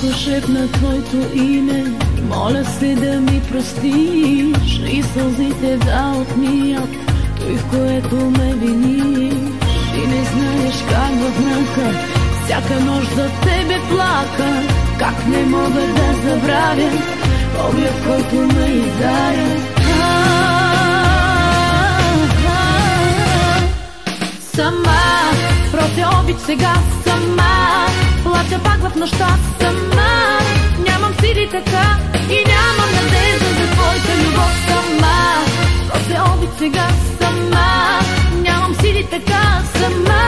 Тихо шепна твоето име, моля се да ми простиш и сълзите да отмият той, в което ме виниш. И не знаеш как в мрака всяка нощ за тебе плака, как не мога да забравя поглед, който ме издаря. Сама, прося обич сега сама, плача пак в нощта сама. Нямам сили така и нямам надежда за твоята любов сама. Прося обич сега сама, нямам сили така сама.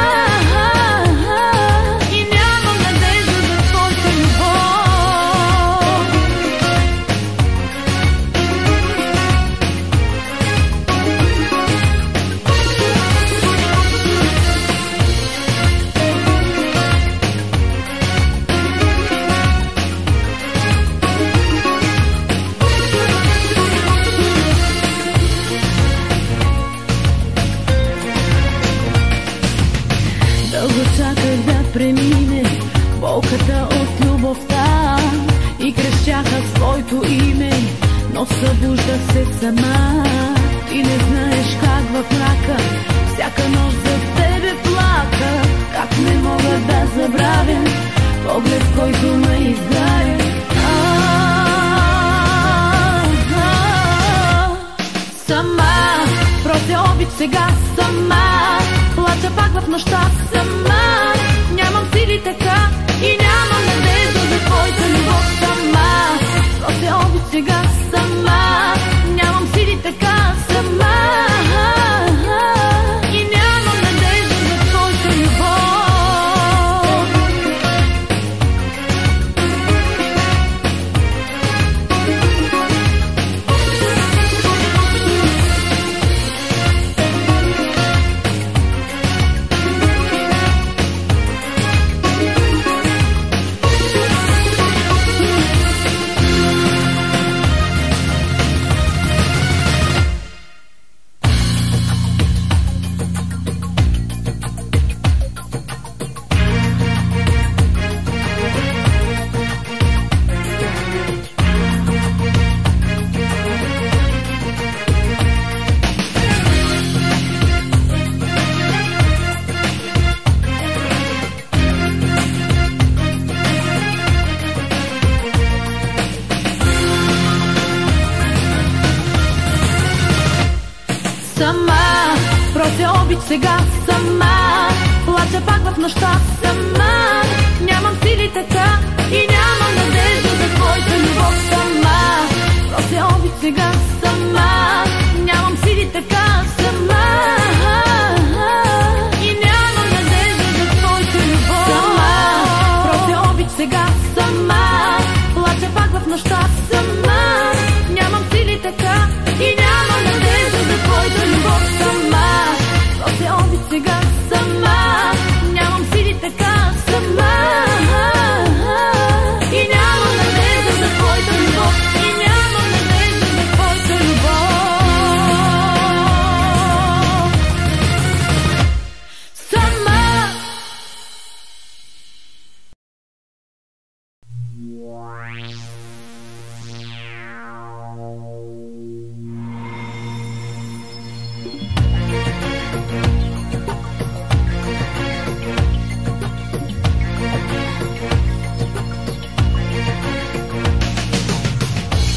И нямам надежда за твоята любов. Чаках да премине болката от любовта и крещяха своето име, но събуждах се сама. И не знаеш как в мрака всяка нощ за тебе плака, как не мога да забравя поглед, който ме изгаря. Сама, прося обич сега сама, плача пак в нощта сама. Нямам сили така и нямам надежда за твоята любов сама. Прося обич сега сама, нямам сили така сама. И нямам надежда за твоята любов. Сама, прося обич сега сама, плача пак в нощта сама. Нямам сили така и нямам надежда за твоята любов сама. Прося обич сега сама, нямам сили така сама. И нямам надежда за твоята любов сама. Прося обич сега сама, плача пак в нощта сама. Нямам сили така и нямам надежда за твоята любов сама. Прося обич сега сама, нямам сили така сама. И нямам надежда за твоята любов. И нямам надежда за твоята любов сама.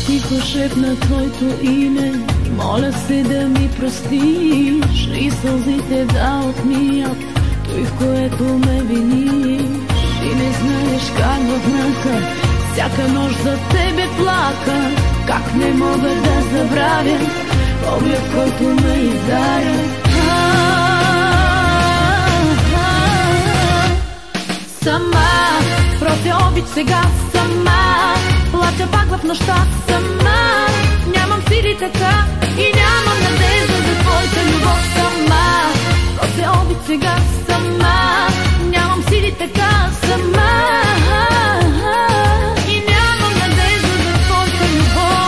Тихо шепна твоето име, моля се да ми простиш и сълзите да отмият той, в което ме виниш. И не знаеш как в мрака всяка нощ за тебе плака, как не мога да забравя поглед, който ме издаря. Сама, прося обич сега сама, плача пак в нощта сама. Нямам сили така и нямам надежда за твоята любов сама. Прося обич сега сама, нямам сили така сама. И нямам надежда за твоята любов.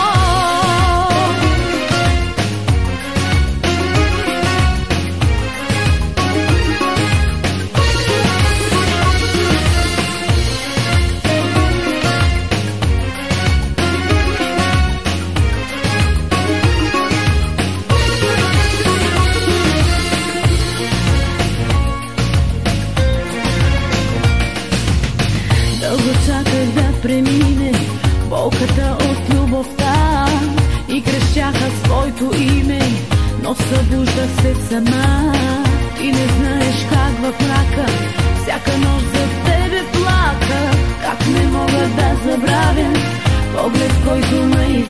своето име, но събужда се сама и не знаеш как в мрака всяка нощ за тебе плака. Как не мога да забравя поглед, който ме